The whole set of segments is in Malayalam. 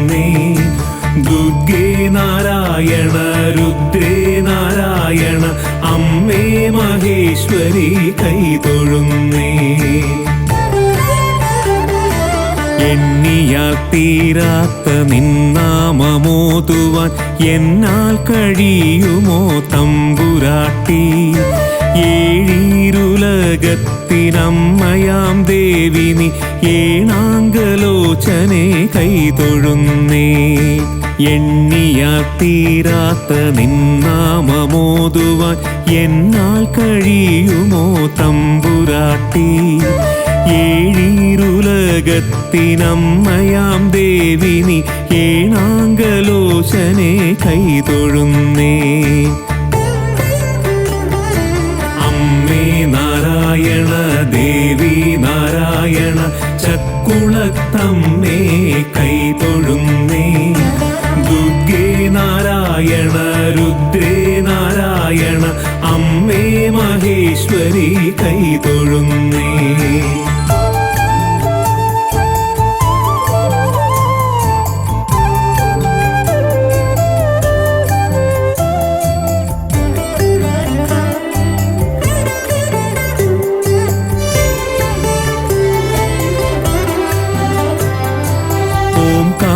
തൊഴുന്നേ. ദുർഗേ നാരായണ രുദ്രേ നാരായണ അമ്മേ മഹേശ്വരി കൈതൊഴുന്നേ. എണ്ണിയാൽ തീരാത്ത നിന്നാമമോതുവാൻ എന്നാൽ കഴിയുമോ തമ്പുരാട്ടി. ഏഴീരുലകത്തിനമ്മയാം ദേവി നീ ഏണാങ്കലോചനെ കൈതൊഴുന്നേ. എണ്ണിയാൽ തീരാത്ത നിന്നാമമോതുവാൻ എന്നാൽ കഴിയുമോ തമ്പുരാട്ടി. ഏഴീരുലകത്തിനമ്മയാം ദേവി നീ ഏണാങ്കലോചനെ കൈതൊഴുന്നേ. അമ്മേ നാരായണ ദേവി നാരായണ ചക്കുളത്തമ്മേ കൈതൊഴുന്നേ. ദുർഗേ നാരായണ രുദ്രേ നാരായണ അമ്മേ മഹേശ്വരി കൈതൊഴുന്നേ.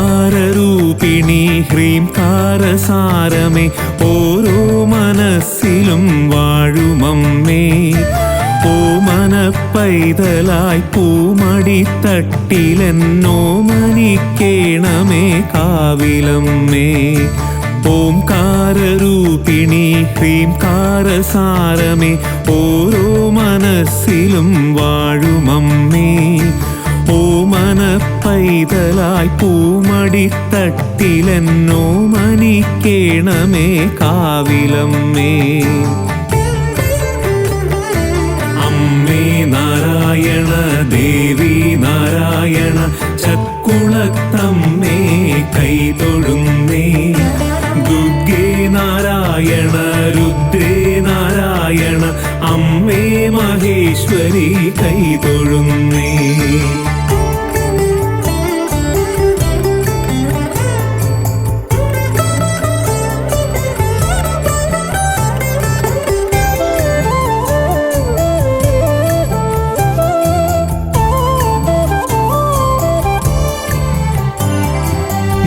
ഓംകാരരൂപിണി ഹ്രീംകാരസാരമേ ഓരോ മനസ്സിലും വാഴുമമ്മേ. ഓമനപ്പൈതലായി പൂമടിത്തട്ടിലെന്നോമനിക്കേണമേ കാവിലമ്മേ. ഓംകാരരൂപിണി ഹ്രീംകാരസാരമേ ഓരോ മനസ്സിലും വാഴുമമ്മേ. ഓമനപ്പൈതലായി പൂമടിത്തട്ടിലെന്നോമനിക്കേണമേ കാവിലമ്മേ. അമ്മേ നാരായണ ദേവി നാരായണ ചക്കുളത്തമ്മേ കൈതൊഴുന്നേ. ദുർഗേ നാരായണ രുദ്രേ നാരായണ അമ്മേ മഹേശ്വരി കൈതൊഴുന്നേ.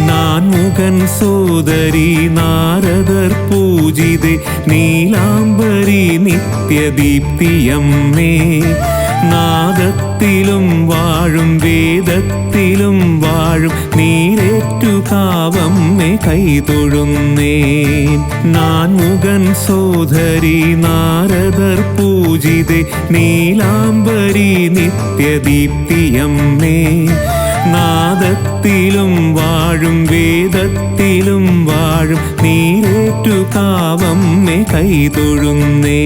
നാൻമുഖൻ സോദരി നാരദർ പൂജിതേ നീലാംബരി നിത്യദീപ്തിയമ്മേ. നാദത്തിലും വാഴും വേദത്തിലും വാഴും നീരേറ്റുകാവമ്മേ കൈതൊഴുന്നേ. നാൻമുഖൻ സോദരി നാരദർ പൂജിതേ നീലാംബരി നിത്യദീപ്തിയമ്മേ. നാദത്തിലും വാഴും വേദത്തിലും വാഴും നീരേറ്റുകാവമ്മേ കൈതൊഴുന്നേ.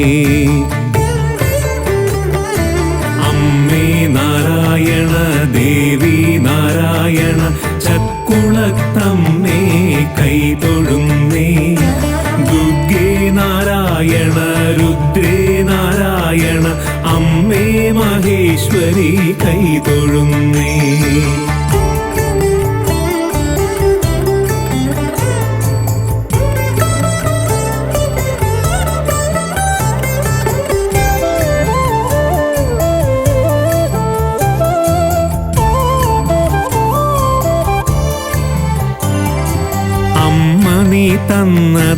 അമ്മേ നാരായണ ദേവി നാരായണ ചക്കുളത്തമ്മേ കൈതൊഴുന്നേ. ദുർഗേ നാരായണ രുദ്രേ നാരായണ അമ്മേ മഹേശ്വരി കൈതൊഴുന്നേ. നീ തന്നതല്ലാതെന്നിൽ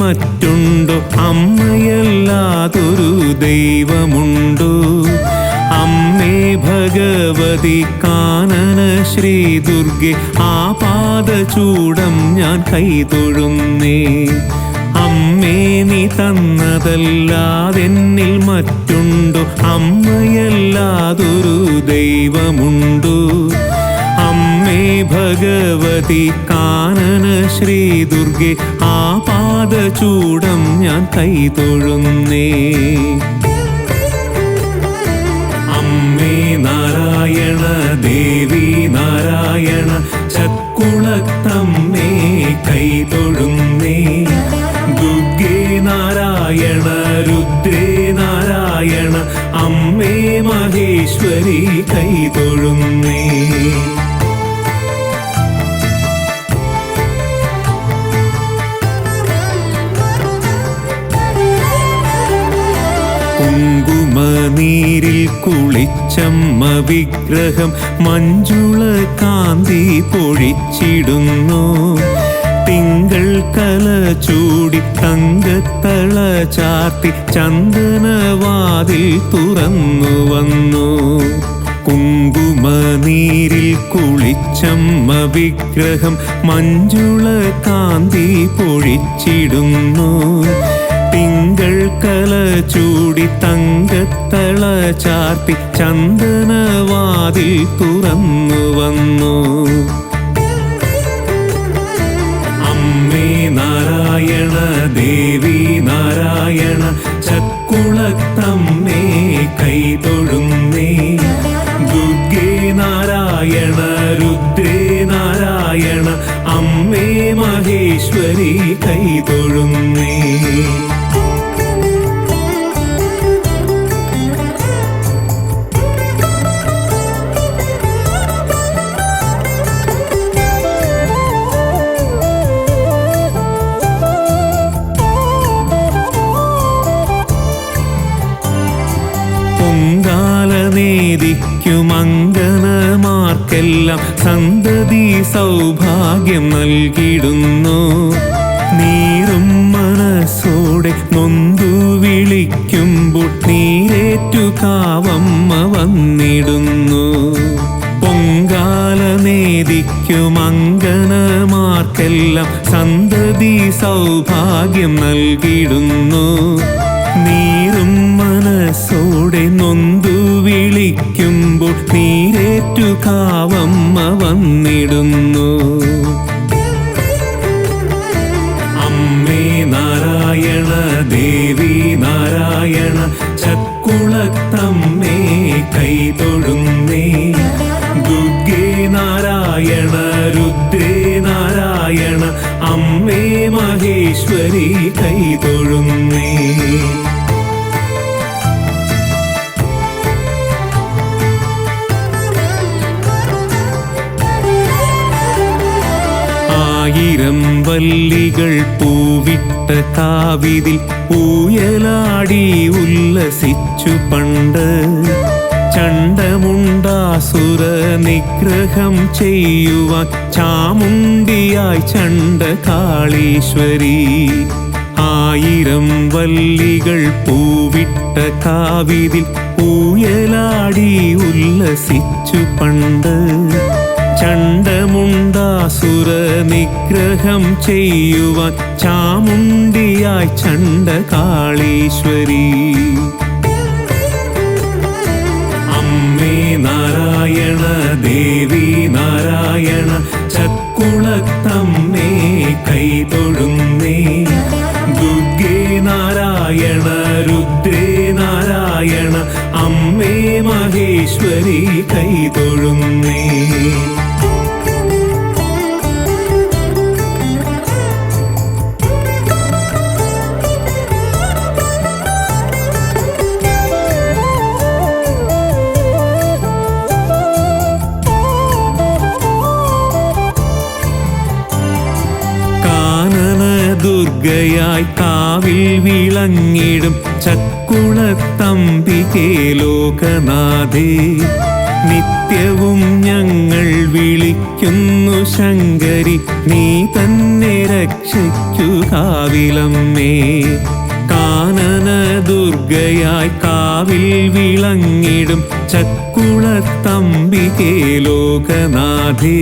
മറ്റുണ്ടോ? അമ്മയല്ലാതൊരു ദൈവമുണ്ടോ? അമ്മേ ഭഗവതി കാനന ശ്രീ ദുർഗെ ആപാദചൂടം ഞാൻ കൈതൊഴുന്നേ. അമ്മേ നീ തന്നതല്ലാതെന്നിൽ മറ്റുണ്ടോ? അമ്മയല്ലാതൊരു ദൈവമുണ്ടോ? അമ്മേ ഭഗവതി കാനന ശ്രീ ദുർഗെ ആപാദചൂടം ഞാൻ കൈതൊഴുന്നേ. അമ്മേ നാരായണ ദേവി നാരായണ ചക്കുളത്തമ്മേ കൈതൊഴുന്നേ. ദുർഗേ നാരായണ രുദ്രേ നാരായണ അമ്മേ മഹേശ്വരി കൈതൊഴുന്നേ. കുങ്കുമനീരിൽ കുളിച്ചമ്മ വിഗ്രഹം മഞ്ജുള കാന്തി പൊഴിച്ചിടുന്നു. തിങ്കൾ കല ചൂടി തങ്കത്തള ചാർത്തി ചന്ദനവാതിൽ തുറന്നു വന്നു. കുങ്കുമനീരിൽ കുളിച്ചമ്മ വിഗ്രഹം മഞ്ജുള കാന്തി പൊഴിച്ചിടുന്നു. തിങ്കൾ കല ചൂടി തങ്കത്തള ചാർത്തി ചന്ദനവാതിൽ തുറന്നു വന്നു. അമ്മേ നാരായണ ദേവി നാരായണ ചക്കുളത്തമ്മേ കൈതൊഴുന്നേ. ദുർഗേ നാരായണ രുദ്രേ നാരായണ അമ്മേ മഹേശ്വരി കൈതൊഴുന്നേ. പൊങ്കാലനേദിക്കുമങ്കനമാർക്കെല്ലാം സന്തതി സൗഭാഗ്യം നൽകിടുന്നു. നീറും മനസ്സോടെ നൊന്തു വിളിക്കുമ്പോൾ നീരേറ്റു കാവമ്മ വന്നിടുന്നു. പൊങ്കാലനേദിക്കുമങ്കനമാർക്കെല്ലാം സന്തതി സൗഭാഗ്യം നൽകിടുന്നു. നീറും മനസ്സോടെ നൊന്തു വിളിക്കുമ്പോൾ നീരേറ്റു കാവമ്മ വന്നിടുന്നു. അമ്മേ നാരായണ ദേവി നാരായണ ചക്കുളത്തമ്മേ കൈതൊഴുന്നേ. ദുർഗേ നാരായണ രുദ്രേ നാരായണ അമ്മേ മഹേശ്വരി കൈതൊഴുന്നേ. ആയിരം വല്ലികൾ പൂവിട്ട കാവിതിൽ ഊയലാടി ഉല്ലസിച്ചു പണ്ട്. ചണ്ഡമുണ്ടാസുര നിഗ്രഹം ചെയ്യുവാൻ ചാമുണ്ടിയായി ചണ്ഡകാളീശ്വരി. ആയിരം വല്ലികൾ പൂവിട്ട കാവിതിൽ ഊയലാടി ഉല്ലസിച്ചു പണ്ട്. ചണ്ഡമുണ്ടാസുര നിഗ്രഹം ചെയ്യുവാൻ ചാമുണ്ടിയായി ചണ്ഡകാളീശ്വരി. അമ്മേ നാരായണ ദേവി നാരായണ ചക്കുളത്തമ്മേ കൈതൊഴുന്നേ. ദുർഗേ നാരായണ രുദ്രേ നാരായണ അമ്മേ മഹേശ്വരി കൈതൊഴുന്നേ. ദുർഗയായി കാവിൽ വിളങ്ങിടും ചക്കുളത്തമ്പികേ ലോകനാഥേ. നിത്യവും ഞങ്ങൾ വിളിക്കുന്നു ശങ്കരി നീ തന്നെ രക്ഷയ്ക്കു കാവിലമ്മേ. കാനന ദുർഗയായി കാവിൽ വിളങ്ങിടും ചക്കുളത്തമ്പികേ ലോകനാഥേ.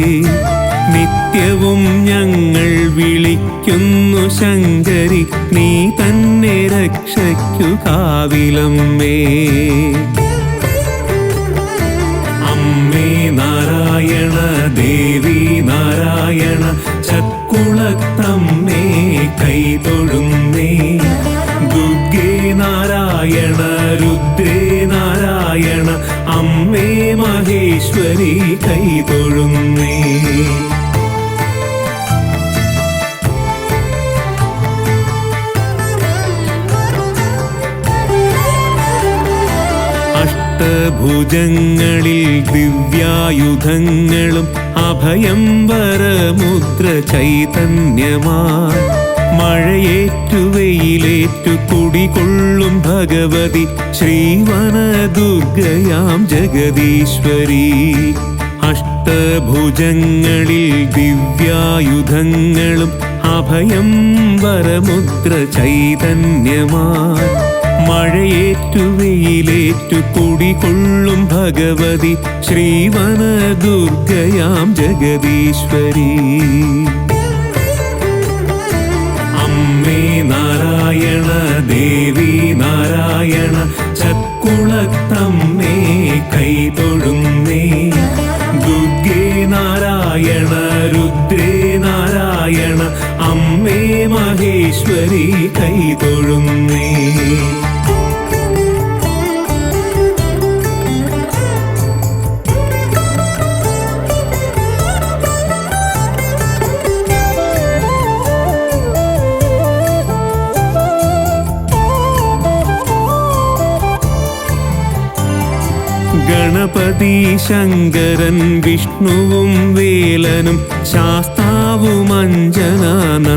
നിത്യവും ഞങ്ങൾ വിളിക്കുന്നു ശങ്കരി നീ തന്നെ രക്ഷയ്ക്കു കാവിലമ്മേ. അമ്മേ നാരായണ ദേവി നാരായണ ചക്കുളത്തമ്മേ കൈതൊഴുന്നേ. ദുർഗേ നാരായണ രുദ്രേ നാരായണ അമ്മേ മഹേശ്വരി കൈതൊഴുന്നേ. ഭുജങ്ങളിൽ ദിവ്യായുധങ്ങളും അഭയം വരമുദ്ര ചൈതന്യമായി മഴയേറ്റു വെയിലേറ്റു കുടികൊള്ളും ഭഗവതി ശ്രീവനദുർഗയാം ജഗദീശ്വരി. അഷ്ടഭുജങ്ങളിൽ ദിവ്യായുധങ്ങളും അഭയം വരമുദ്ര ചൈതന്യമായി. മഴയേറ്റു വെയിലേറ്റു കുടികൊള്ളും ഭഗവതി ശ്രീവനദുർഗയാം ജഗദീശ്വരി. അമ്മേ നാരായണ ദേവി നാരായണ ചക്കുളത്തമ്മേ കൈതൊഴുന്നേ. ദുർഗേ നാരായണ രുദ്രേ നാരായണ അമ്മേ മഹേശ്വരി കൈതൊഴുന്നേ. ഗണപതി ശങ്കരൻ വിഷ്ണുവും വേലനും ശാസ്താവും അഞ്ജനാനന്ദനനും.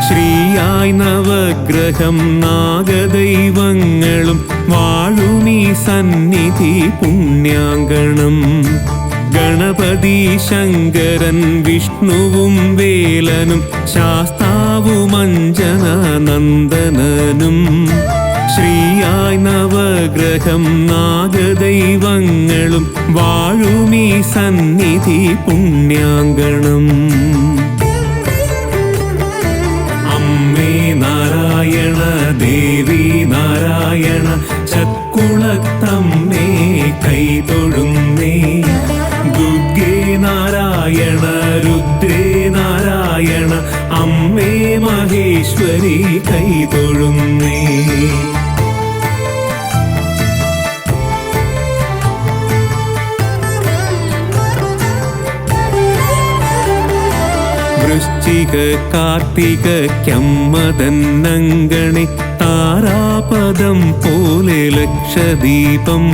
ശ്രീയായി നവഗ്രഹം നാഗദൈവങ്ങളും വാഴുമീ സന്നിധി പുണ്യാങ്കണം. ഗണപതി ശങ്കരൻ വിഷ്ണുവും വേലനും ശാസ്താവും അഞ്ജനാനന്ദനനും. ശ്രീയായി നവഗ്രഹം നാഗദൈവങ്ങളും വാഴുമീ സന്നിധി പുണ്യാങ്കണം. അമ്മേ നാരായണ ദേവി നാരായണ ചക്കുളത്തമ്മേ കൈതൊഴുന്നേ. ദുർഗേ നാരായണ രുദ്രേ നാരായണ അമ്മേ മഹേശ്വരി കൈതൊഴുന്നേ. വൃശ്ചിക കാർത്തിക കമ്മദന്നങ്കണി താരാപദം പോലെ ലക്ഷദീപം.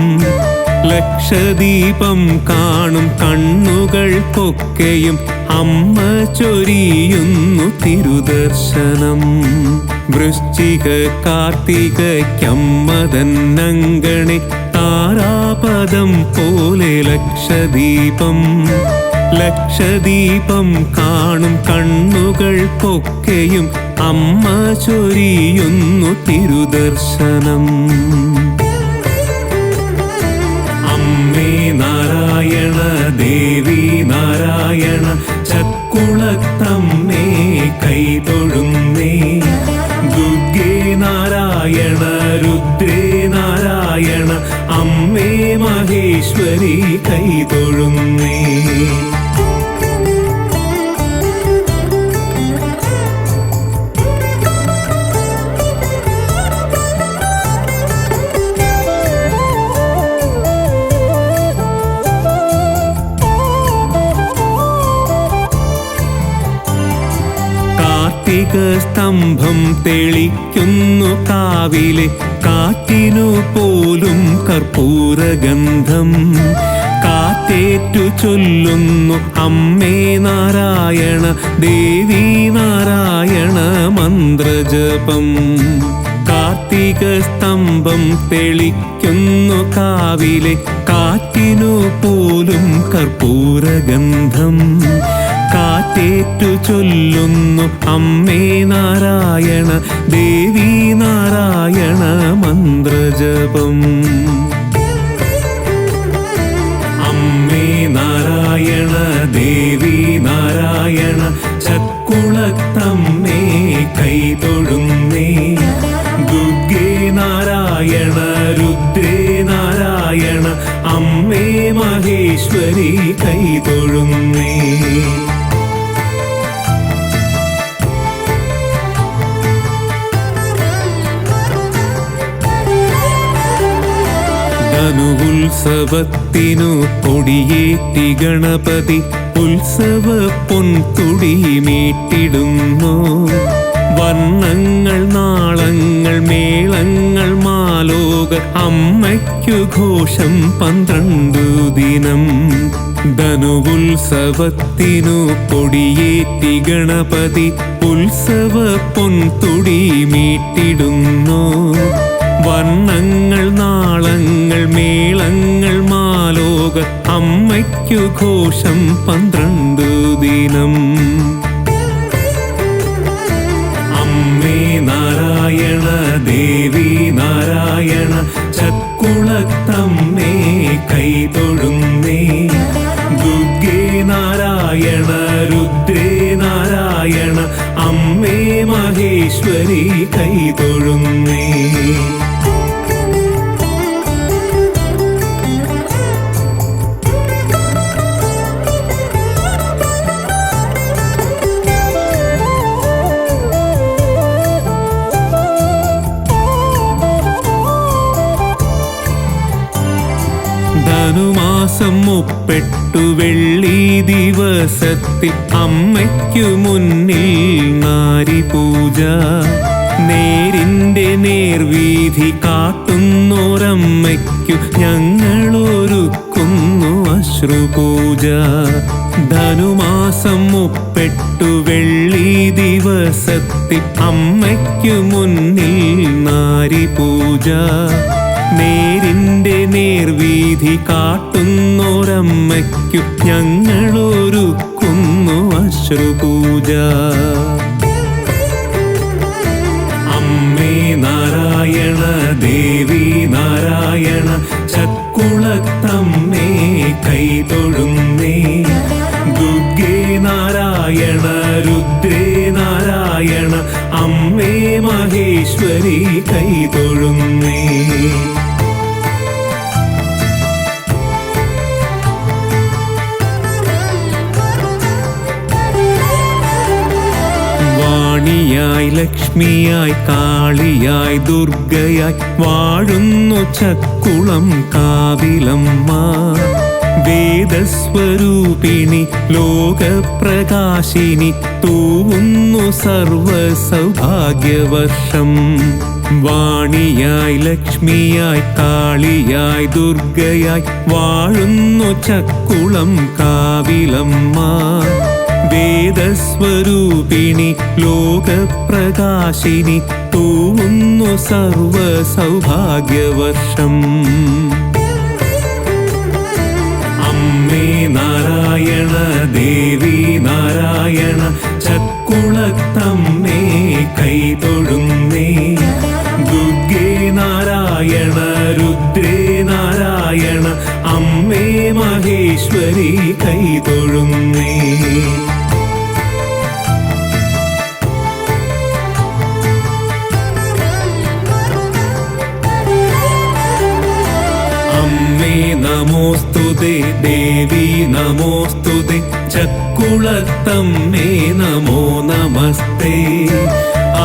ലക്ഷദീപം കാണും കണ്ണുകൾക്കൊക്കെയും അമ്മ ചൊരിയുന്നു തിരുദർശനം. വൃശ്ചിക കാർത്തിക കമ്മദന്നങ്കണി താരാപദം പോലെ ലക്ഷദീപം. ലക്ഷദീപം കാണും കണ്ണുകൾക്കൊക്കെയും അമ്മ ചൊരിയുന്നു തിരുദർശനം. അമ്മേ നാരായണ ദേവി നാരായണ ചക്കുളത്തമ്മേ കൈതൊഴുന്നേ. ദുർഗേ നാരായണ രുദ്രേ നാരായണ അമ്മേ മഹേശ്വരി കൈതൊഴുന്നേ. സ്തംഭം തെളിക്കുന്നു കാവിലെ കാറ്റിനു പോലും കർപ്പൂരഗന്ധം. കാറ്റേറ്റു ചൊല്ലുന്നു അമ്മേ നാരായണ ദേവി നാരായണ മന്ത്രജപം. കാർത്തിക സ്തംഭം തെളിക്കുന്നു കാവിലെ കാറ്റിനു പോലും കർപ്പൂരഗന്ധം. കാറ്റേറ്റു ചൊല്ലുന്നു അമ്മേ നാരായണ ദേവി നാരായണ മന്ത്രജപം. അമ്മേ നാരായണ ദേവി നാരായണ ചക്കുളത്തമ്മേ കൈതൊഴുന്നേ. ദുർഗേ നാരായണ രുദ്രേ നാരായണ അമ്മേ മഹേശ്വരി കൈതൊഴുന്നേ. ഉത്സവത്തിനു കൊടിയേറ്റി ഗണപതി ഉത്സവ പൊൻതുടി മീട്ടിടുന്നു. വർണ്ണങ്ങൾ നാളങ്ങൾ മേളങ്ങൾ മാലോക അമ്മയ്ക്കു ഘോഷം 12 ദിനം. ധനുവുത്സവത്തിനു കൊടിയേറ്റി ഗണപതി ഉത്സവ പൊൻതുടി മീട്ടിടുന്നു. വർണ്ണങ്ങൾ നാളങ്ങൾ മേളങ്ങൾ മാലോക അമ്മയ്ക്കു ഘോഷം 12 ദിനം. അമ്മേ നാരായണ ദേവി നാരായണ ചക്കുളത്തമ്മേ കൈതൊഴുന്നേ. ദുർഗേ നാരായണ രുദ്രേ നാരായണ അമ്മേ മഹേശ്വരി കൈതൊഴുന്നേ. ധനുമാസം 38 വെള്ളി ദിവസത്തിൽ അമ്മയ്ക്കു മുന്നിൽ നാരിപൂജ. നേരിൻ്റെ നേർവീഥി കാട്ടുന്നോരമ്മയ്ക്കു ഞങ്ങളൊരുക്കുന്നു അശ്രുപൂജ. ധനുമാസം 38 വെള്ളി ദിവസത്തിൽ അമ്മയ്ക്കു മുന്നിൽ നാരിപൂജ. നേരിൻ്റെ നേർവീഥി കാട്ടുന്നോരമ്മയ്ക്കു ഞങ്ങളൊരുക്കുന്നു അശ്രുപൂജ. അമ്മേ നാരായണ ദേവി നാരായണ ചക്കുളത്തമ്മേ കൈതൊഴുന്നേ. ദുർഗേ നാരായണ രുദ്രേ നാരായണ അമ്മേ മഹേശ്വരി കൈതൊഴുന്നേ. വാണിയായി ലക്ഷ്മിയായി കാളിയായി ദുർഗയായി വാഴുന്നു ചക്കുളം കാവിലമ്മ. വേദസ്വരൂപിണി ലോകപ്രകാശിനി തൂവുന്നു സർവ സൗഭാഗ്യവർഷം. വാണിയായി ലക്ഷ്മിയായി കാളിയായി ദുർഗയായി വാഴുന്നു ചക്കുളം കാവിലമ്മ. വേദസ്വരൂപിണി ലോകപ്രകാശിനി തൂവുന്നു സർവ സൗഭാഗ്യവർഷം. അമ്മേ നാരായണ ദേവി നാരായണ ചക്കുളത്തമ്മേ കൈതൊഴുന്നേ. ദുർഗേ നാരായണ രുദ്രേ നാരായണ അമ്മേ മഹേശ്വരി കൈതൊഴുന്നേ. അമ്മേ നമോസ്തുതേ ദേവി നമോസ്തുതേ ചക്കുളത്തമ്മേ നമോ നമസ്തേ.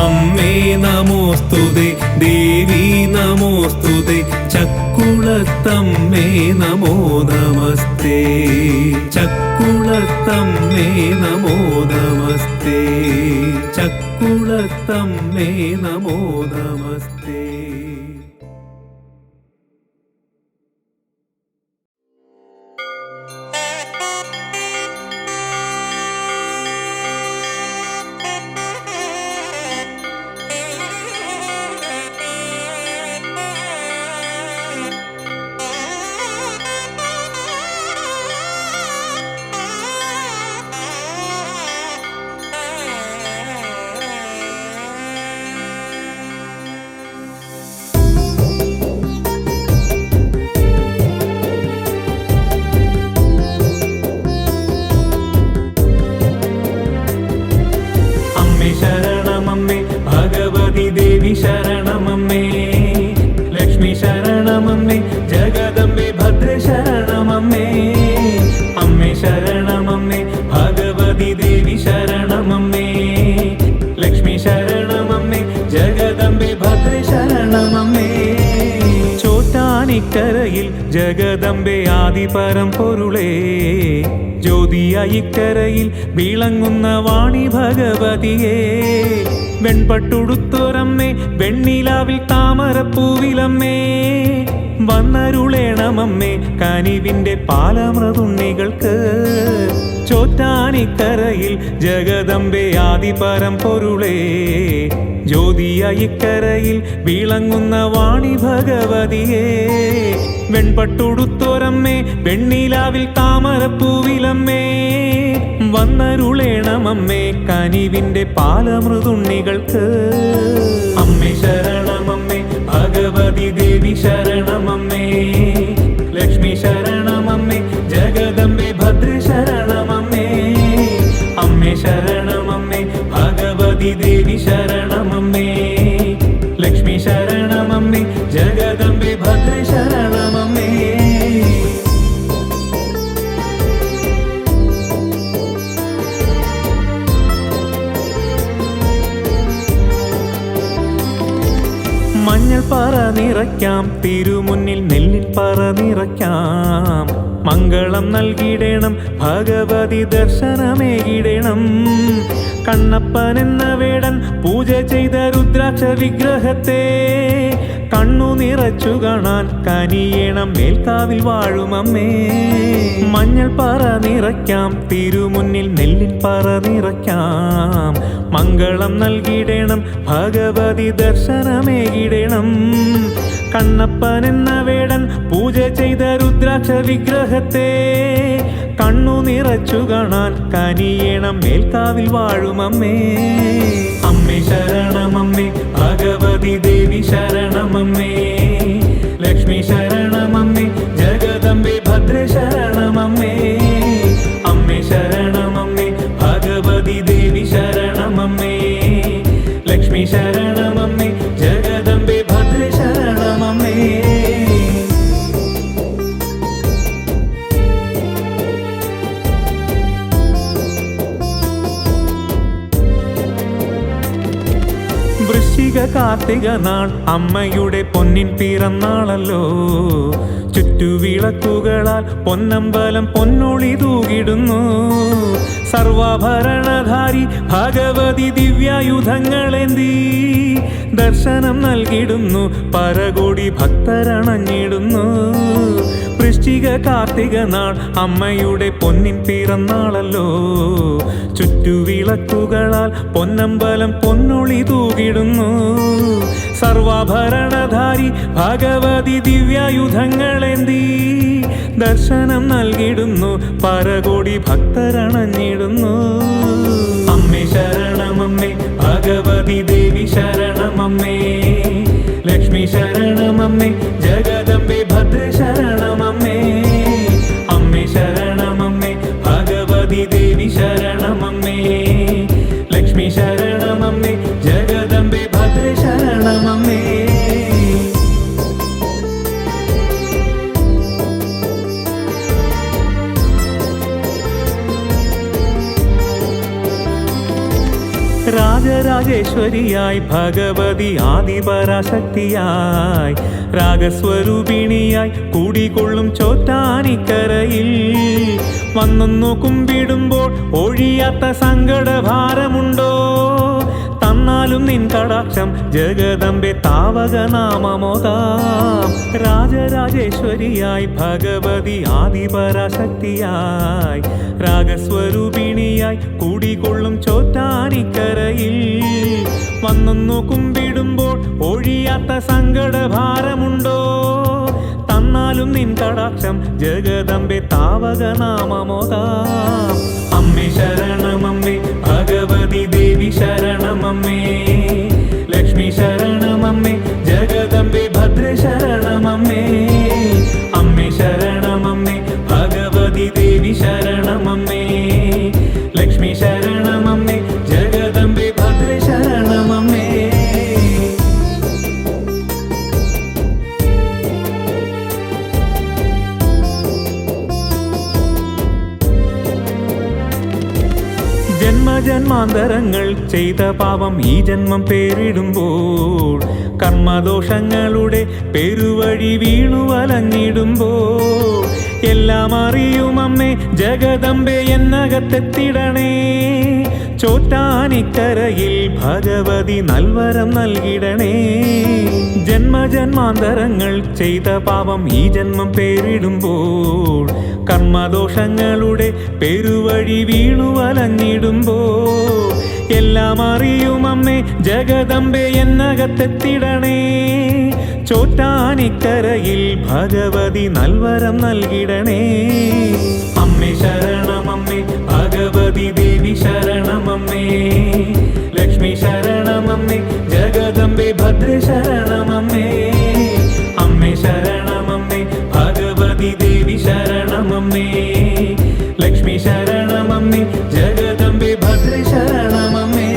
അമ്മേ നമോസ്തുതേ ദേവി നമോസ്തുതേ ചക്കുളത്തമ്മേ നമോ നമസ്തേ. ചക്കുളത്തമ്മേ നമോ നമസ്തേ. ചക്കുളത്തമ്മേ നമോ നമസ്തേ. ശരണമമ്മേ ലക്ഷ്മി ശരണമമ്മേ ജഗദംബെ ഭദ്ര ശരണമമ്മേ. അമ്മേ ശരണമമ്മേ ഭഗവതി ദേവി ശരണമമ്മേ ലക്ഷ്മി ശരണമമ്മേ ജഗദംബെ ഭദ്ര ശരണമമ്മേ. ചോറ്റാനിക്കരയിൽ ജഗദംബെ ആദിപരം പൊരുളേ ജ്യോതിയായിക്കരയിൽ വിളങ്ങുന്ന വാണി ഭഗവതിയേ. വെൺപട്ടുടുത്തോരമ്മേ വെണ്ണിലാവിൽ താമരപ്പൂവിലമ്മേ വന്നരുളേണമമ്മേ കനിവിൻ്റെ പാലമൃതുണ്ണികൾക്ക്. ചോറ്റാനിക്കരയിൽ ജഗദംബെ ആദിപരം പൊരുളേ, ജ്യോതിയായിക്കരയിൽ വിളങ്ങുന്ന വാണി ഭഗവതിയേ. വെൺപട്ടുടുത്തോരമ്മേ വെണ്ണിലാവിൽ താമരപ്പൂവിലമ്മേ, വന്നരുളേണമമ്മേ കനിവിൻ്റെ പാലമൃതുണ്ണികൾക്ക്. അമ്മേ ശരണമമ്മേ ഭഗവതി ദേവി ശരണമമ്മേ, ലക്ഷ്മി ശരണമമ്മേ ജഗദംബെ ഭദ്ര ശരണമമ്മേ. അമ്മേ ശരണമമ്മേ ഭഗവതി ദേവി ശരണമമ്മേ, ലക്ഷ്മി ശരണമമ്മേ ജഗദംബെ ഭദ്ര ശരണമമ്മേ. മഞ്ഞൾ പറ നിറയ്ക്കാം തിരുമുന്നിൽ, നെല്ലിൻ പറ നിറയ്ക്കാം. മംഗളം നൽകിടണം ഭഗവതി ദർശനമേകിടണം. കണ്ണപ്പൻ എന്ന വേടൻ പൂജ ചെയ്ത രുദ്രാക്ഷ വിഗ്രഹത്തെ കണ്ണു നിറച്ചു കാണാൻ കനിയേണം മേൽക്കാവിൽ വാഴുമമ്മേ. മഞ്ഞൾ പറ നിറയ്ക്കാം തിരുമുന്നിൽ, നെല്ലിൻ പറ നിറയ്ക്കാം. മംഗളം നൽകിടണം ഭഗവതി ദർശനമേകിടണം. കണ്ണപ്പൻ എന്ന വേടൻ പൂജ ചെയ്ത രുദ്രാക്ഷ വിഗ്രഹത്തെ കണ്ണു നിറച്ചു കാണാൻ കനിയേണം മേൽക്കാവിൽ വാഴുമമ്മേ. അമ്മേ ശരണമമ്മേ ഭഗവതി ദേവി ശരണമമ്മേ, ലക്ഷ്മി ശരണമമ്മേ ജഗദംബെ ഭദ്ര ശരണമമ്മേ. അമ്മേ ശരണമമ്മേ ഭഗവതി ദേവി ശരണമമ്മേ, ലക്ഷ്മി ശരണമമ്മേ ജഗദംബെ ഭദ്ര ശരണമമ്മേ. വൃശ്ചിക കാർത്തിക നാൾ അമ്മയുടെ പൊന്നിൻ പിറന്നാളല്ലോ. ചുറ്റുവിളക്കുകളാൽ പൊന്നമ്പലം പൊന്നൊളി തൂകിടുന്നു. സർവാഭരണധാരി ഭഗവതി ദിവ്യായുധങ്ങളേന്തി ദർശനം നൽകിടുന്നു. പരകോടി ഭക്തരണഞ്ഞിടുന്നു. വൃശ്ചിക കാർത്തിക നാൾ അമ്മയുടെ പൊന്നിൻ പിറന്നാളല്ലോ. ചുറ്റുവിളക്കുകളാൽ പൊന്നമ്പലം പൊന്നൊളി തൂകിടുന്നു. സർവാഭരണധാരി ഭഗവതി ദിവ്യായുധങ്ങളേന്തി ദർശനം നൽകിടുന്നു. പരകോടി ഭക്തരണഞ്ഞിടുന്നു. അമ്മേ ശരണമമ്മേ ഭഗവതി ദേവി ശരണമമ്മേ, ലക്ഷ്മി ശരണമമ്മേ ജഗദംബെ ഭദ്ര ശരണമമ്മേ. അമ്മേ ശരണമമ്മേ ഭഗവതി ദേവി ശരണമമ്മേ, ലക്ഷ്മി ശരണമമ്മേ ജഗദംബെ ഭദ്ര ശരണമമ്മേ. രാജരാജേശ്വരിയായി ഭഗവതി ആദിപരാശക്തിയായി രാഗസ്വരൂപിണിയായി കൂടികൊള്ളും ചോറ്റാനിക്കരയിൽ വന്നൊന്നു കുമ്പിടുമ്പോൾ ഒഴിയാത്ത സങ്കടഭാരമുണ്ടോ? തന്നാലും നിൻ കടാക്ഷം ജഗദംബെ താവകനാമമോദാം. രാജരാജേശ്വരിയായി ഭഗവതി ആദിപരാശക്തിയായി രാഗസ്വരൂപിണിയായി കൂടികൊള്ളും ചോറ്റാനിക്കരയിൽ വന്നൊന്നു കുമ്പിടുമ്പോൾ ഒഴിയാത്ത സങ്കടഭാരമുണ്ടോ? തന്നാലും നിൻ കടാക്ഷം ജഗദംബെ താവകനാമമോദാം. അമ്മേ ശരണമമ്മേ ഭഗവതി ദേവി ശരണമമ്മേ, ലക്ഷ്മി ശരണമമ്മേ ജഗദംബെ ഭദ്ര ശരണമമ്മേ. അമ്മേ ശരണമമ്മേ ഭഗവതി ദേവി ശരണമമ്മേ, ലക്ഷ്മി ശരണമമ്മേ ജഗദംബെ ഭദ്ര ശരണമമ്മേ. ജന്മജന്മാന്തരങ്ങൾ ചെയ്ത പാപം ഈ ജന്മം പേരിടുമ്പോൾ, കർമ്മദോഷങ്ങളുടെ പെരുവഴി വീണു വലഞ്ഞിടുമ്പോൾ, എല്ലാം അറിയുമമ്മേ ജഗദംബെ എന്നകത്തെത്തിടണേ. ചോറ്റാനിക്കരയിൽ ഭഗവതി നൽവരം നൽകിടണേ. ജന്മജന്മാന്തരങ്ങൾ ചെയ്ത പാപം ഈ ജന്മം പേരിടുമ്പോൾ, കർമ്മദോഷങ്ങളുടെ പെരുവഴി വീണു വലഞ്ഞിടുമ്പോൾ, എല്ലാം അറിയും അമ്മേ ജഗദംബെ എന്നകത്തെത്തിടണേ. ചോറ്റാനിക്കരയിൽ ഭഗവതി നൽവരം നൽകിടണേ. അമ്മേ ശരണമമ്മേ ഭഗവതി ദേവി ശരണമമ്മേ, ലക്ഷ്മി ശരണമമ്മേ ജഗദംബെ ഭദ്ര ശരണമമ്മേ. അമ്മേ ശരണമമ്മേ ഭഗവതി ദേവി ശരണമമ്മേ, ലക്ഷ്മി ശരണമമ്മേ ജഗദംബെ ഭദ്ര ശരണമമ്മേ.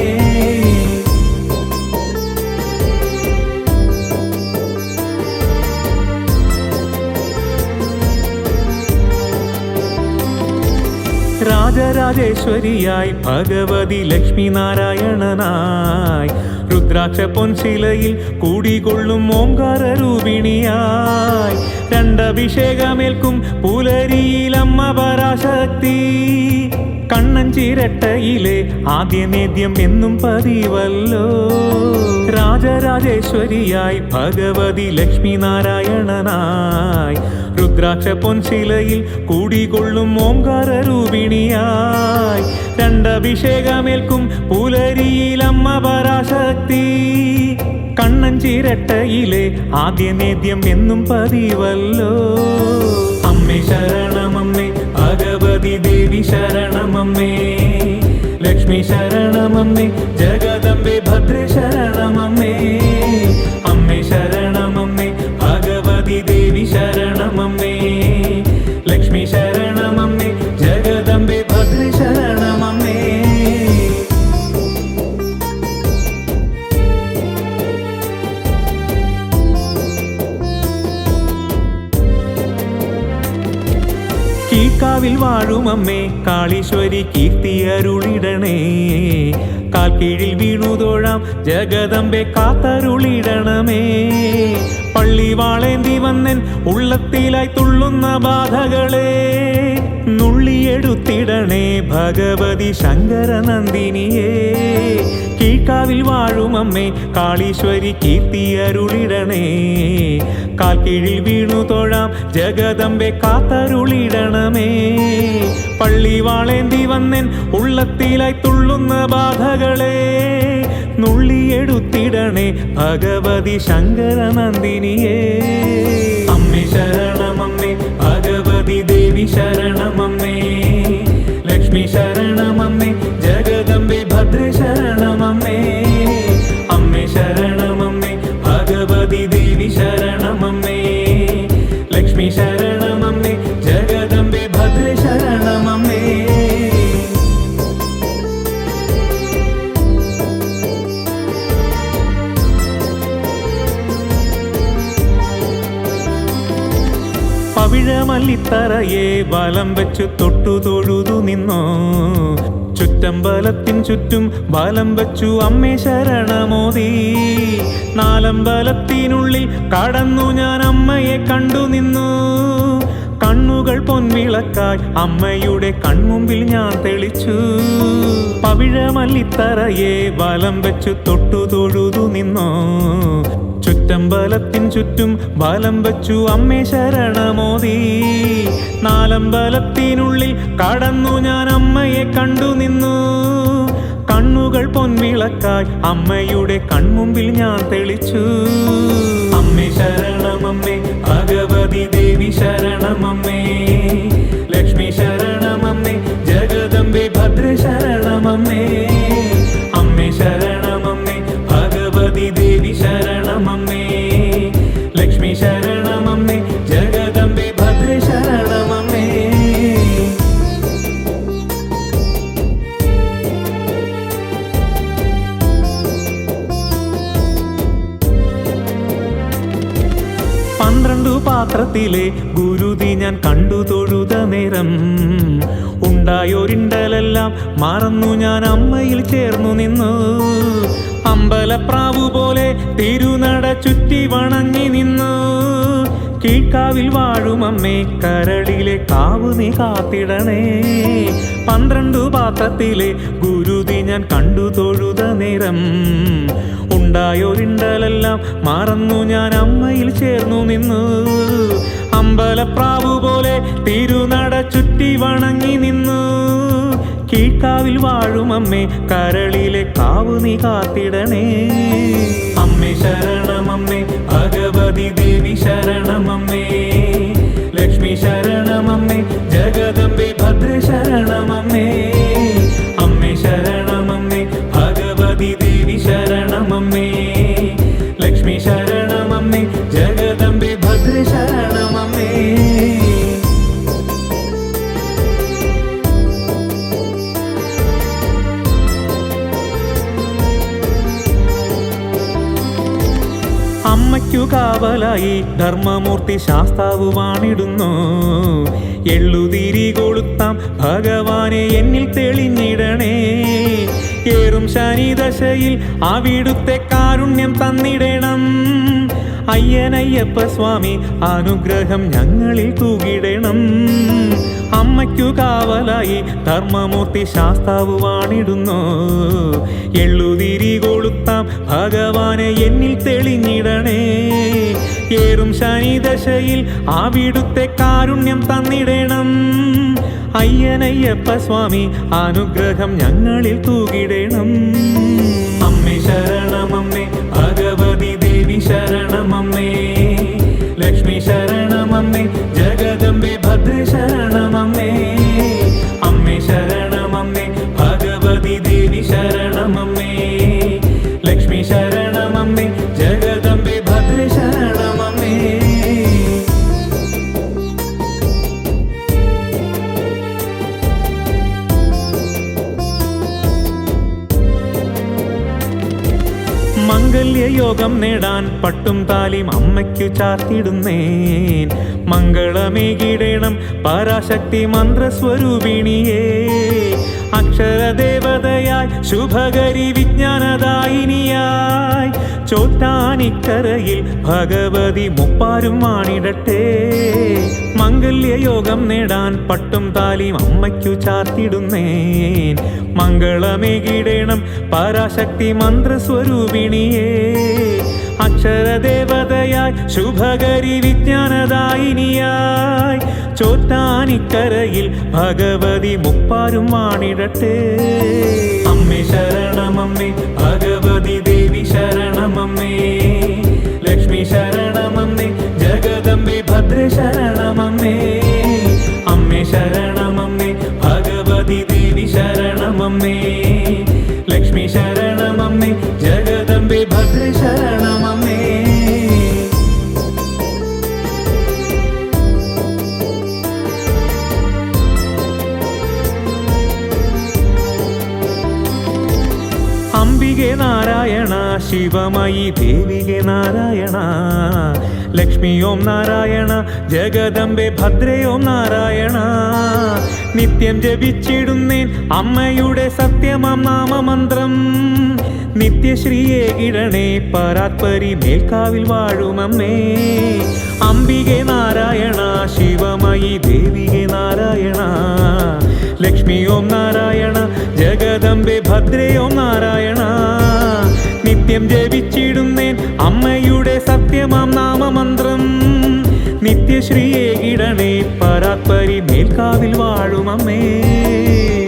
രാജരാജേശ്വരിയായി ഭഗവതി ലക്ഷ്മി നാരായണനായി, രുദ്രാക്ഷ പൊൻശിലയിൽ കൂടികൊള്ളും ഓംകാര രൂപിണിയായി, രണ്ടഭിഷേകമേൽക്കും പുലരിയിലമ്മ പരാശക്തി. കണ്ണൻ ചിരട്ടയിലെ ആദ്യനേദ്യം എന്നും പതിവല്ലോ. രാജരാജേശ്വരിയായി ഭഗവതി ലക്ഷ്മി നാരായണനായി, രുദ്രാക്ഷ പൊൻശിലയിൽ കൂടികൊള്ളും ഓംകാര രൂപിണിയായി, രണ്ടഭിഷേകമേൽക്കും പുലരിയിലമ്മ പരാശക്തി. കണ്ണൻ ചിരട്ടയിലെ ആദ്യനേദ്യം എന്നും പതിവല്ലോ. അമ്മേ ശരണമമ്മേ ഭഗവതി ദേവി ശരണമമ്മേ, ലക്ഷ്മി ശരണമമ്മേ ജഗദംബെ ഭദ്ര ശരണമമ്മേ. അമ്മേ ശരണമമ്മേ ഭഗവതി ദേവി ശരണമമ്മേ, ലക്ഷ്മി ശരണമമ്മേ ജഗദംബെ ഭദ്ര ശരണമമ്മേ. കീഴ്ക്കാവിൽ വാഴുമമ്മേ കാളീശ്വരി കീർത്തി അരുളിടണേ. കാൽ കീഴിൽ വീണുതോഴാം ജഗദംബെ കാത്തരുളിടണമേ. പള്ളി വാളേന്തി വന്നൻ ഉള്ളത്തിലായി തുള്ളുന്ന ബാധകളെ നുള്ളിയെടുത്തിടണേ ഭഗവതി ശങ്കരനന്ദിനിയേ. കീഴ്ക്കാവിൽ വാഴുമമ്മേ കാളീശ്വരി കീർത്തി അരുളിടണേ. കാൽ കീഴിൽ വീണു തൊഴാം ജഗദംബെ കാത്തരുളിടണമേ. പള്ളി വാളേന്തി വന്നൻ ഉള്ളത്തിലായി തുള്ളുന്ന ബാധകളെ നുള്ളിയെടുത്തിടണേ ഭഗവതി ശങ്കരനന്ദിനിയേ. അമ്മേ ശരണമമ്മേ ഭഗവതി ദേവി ശരണമമ്മേ, ലക്ഷ്മി ശരണമമ്മേ ജഗദംബെ ഭദ്ര ശരണമമ്മേ. അമ്മേ ശരണമമ്മേ ഭഗവതി ദേവി ശരണമമ്മേ, ലക്ഷ്മി ശരണമമ്മേ ജഗദംബെ ഭദ്ര ശരണമമ്മേ. പവിഴമല്ലിത്തറയെ വലം വെച്ചു തൊട്ടു തൊഴുതു നിന്നോ, ചുറ്റമ്പലത്തിൻ ചുറ്റും വലം വച്ചു അമ്മേ ശരണമോദി. നാലമ്പലത്തിനുള്ളിൽ കടന്നു ഞാൻ അമ്മയെ കണ്ടു നിന്നു. കണ്ണുകൾ പൊൻവിളക്കായി അമ്മയുടെ കൺമുമ്പിൽ ഞാൻ തെളിച്ചു. പവിഴമല്ലിത്തറയെ വലം വെച്ചു തൊട്ടു തൊഴുതു നിന്നോ, ചുറ്റമ്പലത്തിൻ ചുറ്റും വലം വച്ചു അമ്മേ ശരണമോദി. നാലമ്പലത്തിനുള്ളിൽ കടന്നു ഞാൻ അമ്മയെ കണ്ടു നിന്നു. കണ്ണുകൾ പൊൻവിളക്കായി അമ്മയുടെ കൺമുമ്പിൽ ഞാൻ തെളിച്ചു. അമ്മേ ശരണമമ്മേ ഭഗവതി ദേവി ശരണമമ്മേ, ലക്ഷ്മി ശരണമമ്മേ ജഗദംബെ ഭദ്ര ശരണമമ്മേ. അമ്മേ ശരണമമ്മേ ഭഗവതി ദേവി ശരണമമ്മേ, ലക്ഷ്മി ശരണമമ്മേ ജഗദംബെ ഭദ്ര ശരണമമ്മേ. പാത്രത്തിലെ ഗുരുതി ഞാൻ കണ്ടു തൊഴുത നേരം, ഉണ്ടായൊരിണ്ടലെല്ലാം മറന്നു ഞാൻ അമ്മയിൽ ചേർന്നു നിന്നു. അമ്പലപ്രാവു പോലെ തിരുനട ചുറ്റി വണങ്ങി നിന്നു. കീഴ്ക്കാവിൽ വാഴുമമ്മേ കരളിലെ കാവു നീ കാത്തിടണേ. 12 പാത്രത്തിലെ ഗുരുതി ഞാൻ കണ്ടു തൊഴുത നേരം ഉണ്ടായൊരിണ്ടലെല്ലാം മറന്നു ഞാൻ അമ്മയിൽ ചേർന്നു നിന്നു. അമ്പലപ്രാവു പോലെ തിരുനട ചുറ്റി വണങ്ങി നിന്നു. കീഴ്ക്കാവിൽ വാഴും അമ്മേ, കരളിലെ കാവു നീ കാത്തിടണേ. അമ്മേ ശരണമമ്മേ, ഭഗവതി ദേവി ശരണമമ്മേ, ലക്ഷ്മി ശരണമമ്മേ, ജഗദംബെ ഭദ്ര ശരണമമ്മേ. അമ്മേ ശരണമമ്മേ, ഭഗവതി ദേവി ശരണമമ്മേ, ലക്ഷ്മി ശരണമമ്മേ, ജഗദംബെ ഭദ്ര ശരണമമ്മേ. അമ്മയ്ക്കു കാവലായി ധർമ്മമൂർത്തി ശാസ്താവ് വാണിടുന്നു. എള്ളുതിരി കൊളുത്താം ഭഗവാനെ എന്നിൽ തെളിഞ്ഞിടണേ. ഏറും ശനിദശയിൽ അവിടുത്തെ കാരുണ്യം തന്നിടണം. അയ്യനയ്യപ്പ സ്വാമി അനുഗ്രഹം ഞങ്ങളിൽ തൂകിടണം. അമ്മയ്ക്കു കാവലായി ധർമ്മമൂർത്തി ശാസ്താവ് വാണിടുന്നു. എള്ളുതിരി കൊളുത്താം ഭഗവാനെ എന്നിൽ തെളിഞ്ഞിടണേ. ഏറും ശനിദശയിൽ അവിടുത്തെ കാരുണ്യം തന്നിടണം. അയ്യനയ്യപ്പ സ്വാമി അനുഗ്രഹം ഞങ്ങളിൽ തൂകിടണം. അമ്മേ ശരണമമ്മേ, ഭഗവതി ദേവി ശരണമമ്മേ, ലക്ഷ്മി ശരണമമ്മേ, ജഗദംബെ ഭദ്ര ശരണമമ്മേ. അമ്മേ ശരണമമ്മേ, ഭഗവതി ദേവി ശരണമമ്മേ, ലക്ഷ്മി ശരണമമ്മേ, ജഗദംബെ ഭദ്ര ശരണമമ്മേ. മംഗല്യയോഗം നേടാൻ പട്ടും താലിം അമ്മയ്ക്കു ചാർത്തിടുന്നേൻ. മംഗളമേകിടേണം പരാശക്തി മന്ത്രസ്വരൂപിണിയേ. അക്ഷരദേവതയായി ശുഭകരി വിജ്ഞാനദായിനിയായി ചോറ്റാനിക്കരയിൽ ഭഗവതി മുപ്പാരും വാണിടട്ടെ. മംഗല്യയോഗം നേടാൻ പട്ടും താലിം അമ്മയ്ക്കു ചാർത്തിടുന്നേൻ. മംഗളമേകിടേണം പരാശക്തി മന്ത്രസ്വരൂപിണിയേ. അക്ഷരദേവതയായി ശുഭകരി വിജ്ഞാനദായിനിയായി ചോറ്റാനിക്കരയിൽ ഭഗവതി മുപ്പാരും വാണിടട്ടെ. അമ്മേ ശരണമമ്മേ, ഭഗവതി ദേവി ശരണമമ്മേ, ലക്ഷ്മി ശരണമമ്മേ, ജഗദംബെ ഭദ്ര ശരണമമ്മേ. അമ്മേ ശരണമമ്മേ, ഭഗവതി ദേവി ശരണമമ്മേ, ലക്ഷ്മി ശരണമമ്മേ, ജഗദംബെ ഭദ്ര ശരണമമ്മേ. അംബികെ നാരായണ, ശിവമയി ദേവികെ നാരായണ, ലക്ഷ്മി ഓം നാരായണ, ജഗദംബെ ഭദ്രയോം നാരായണ. നിത്യം ജപിച്ചിടുന്നേൻ അമ്മയുടെ സത്യമാം നാമമന്ത്രം. നിത്യശ്രീയെ കിടണേ പരാത്പരി മേൽക്കാവിൽ വാഴുമമ്മേ. അംബികെ നാരായണ, ശിവമയി ദേവികെ നാരായണ, ലക്ഷ്മി ഓം നാരായണ, ജഗദംബെ ഭദ്രയോം നാരായണ. നിത്യം ജപിച്ചിടുന്നേൻ അമ്മയുടെ സത്യമാം നാമമന്ത്രം. നിത്യശ്രീയെ കിടണേ പരാത്പരി മേൽക്കാവിൽ വാഴുമമ്മേ.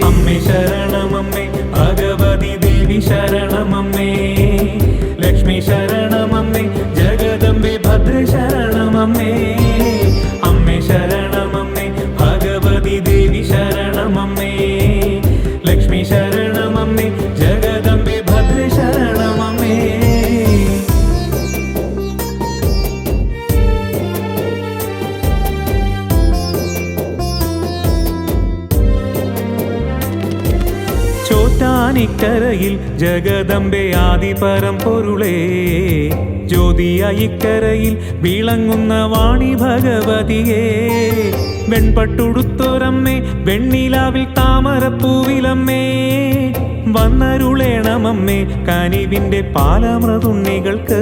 അമ്മേ ശരണമമ്മേ, ഭഗവതി ദേവി ശരണമമ്മേ, ലക്ഷ്മി ശരണമമ്മേ, ജഗദംബെ ഭദ്ര ശരണമമ്മേ. അമ്മേ ശരണമമ്മേ, ഭഗവതി ദേവി ശരണമമ്മേ, ലക്ഷ്മി ശരണമമ്മേ, ജഗദംബെ ഭദ്ര ശരണമമ്മേ. ചോറ്റാനിക്കരയിൽ ജഗദംബെ ആദിപരം പൊരുളേ. ജ്യോതിയായിക്കരയിൽ വിളങ്ങുന്ന വാണി ഭഗവതിയേ. വെൺപട്ടുടുത്തൊരമ്മേ, വെണ്ണിലാവിൽ താമരപ്പൂവിലമ്മേ. വന്നരുളേണമമ്മേ കനിവിൻ്റെ പാലമൃതുണ്ണികൾക്ക്.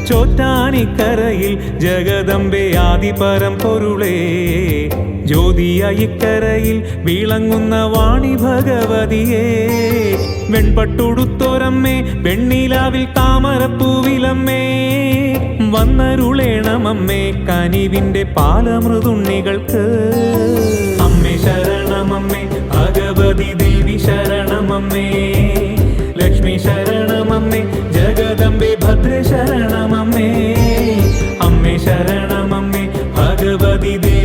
ചോറ്റാനിക്കരയിൽ ജഗദമ്പെ ആദിപരം പൊരുളേ ജ്യോതിയായിക്കരയിൽ വിളങ്ങുന്ന വാണി ഭഗവതിയേ വെൺപട്ടുടുത്തോരമ്മേ വെണ്ണിലാവിൽ താമരപ്പൂവിലമ്മേ വന്നരുളേണമമ്മേ കനിവിന്റെ പാലമൃതുണ്ണികൾക്ക് അമ്മേ ശരണമമ്മേ ഭഗവതി ദേവി ശരണമമ്മേ ലക്ഷ്മി ശരണമമ്മേ ജഗദമ്പെ ഭദ്ര ശരണമമ്മേ അമ്മേ ശരണമമ്മേ ഭഗവതി ദേവി